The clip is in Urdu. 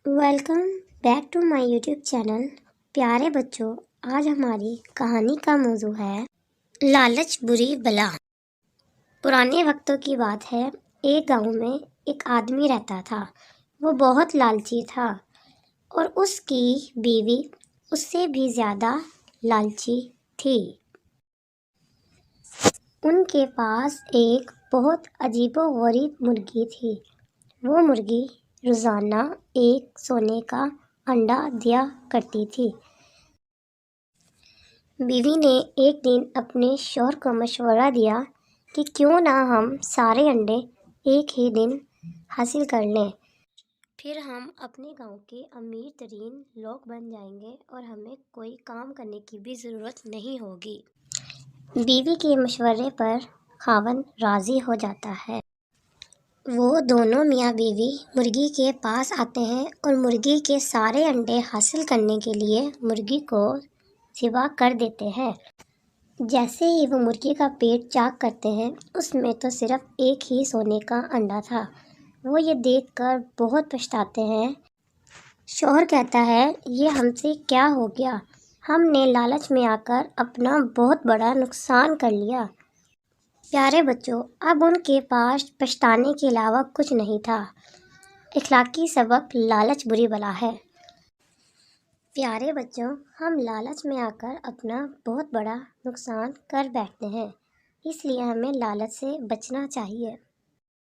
Welcome back to my YouTube channel. پیارے بچوں، آج ہماری کہانی کا موضوع ہے لالچ بری بلا۔ پرانے وقتوں کی بات ہے، ایک گاؤں میں ایک آدمی رہتا تھا۔ وہ بہت لالچی تھا اور اس کی بیوی اس سے بھی زیادہ لالچی تھی۔ ان کے پاس ایک بہت عجیب و غریب مرغی تھی۔ وہ مرغی روزانہ ایک سونے کا انڈا دیا کرتی تھی۔ بیوی نے ایک دن اپنے شوہر کو مشورہ دیا کہ کیوں نہ ہم سارے انڈے ایک ہی دن حاصل کر لیں، پھر ہم اپنے گاؤں کے امیر ترین لوگ بن جائیں گے اور ہمیں کوئی کام کرنے کی بھی ضرورت نہیں ہوگی۔ بیوی کے مشورے پر خاوند راضی ہو جاتا ہے۔ وہ دونوں میاں بیوی مرغی کے پاس آتے ہیں اور مرغی کے سارے انڈے حاصل کرنے کے لیے مرغی کو ذبح کر دیتے ہیں۔ جیسے ہی وہ مرغی کا پیٹ چاک کرتے ہیں، اس میں تو صرف ایک ہی سونے کا انڈا تھا۔ وہ یہ دیکھ کر بہت پچھتاتے ہیں۔ شوہر کہتا ہے، یہ ہم سے کیا ہو گیا؟ ہم نے لالچ میں آ کر اپنا بہت بڑا نقصان کر لیا۔ پیارے بچوں، اب ان کے پاس پچھتانے کے علاوہ کچھ نہیں تھا۔ اخلاقی سبق: لالچ بری بلا ہے۔ پیارے بچوں، ہم لالچ میں آ کر اپنا بہت بڑا نقصان کر بیٹھتے ہیں، اس لیے ہمیں لالچ سے بچنا چاہیے۔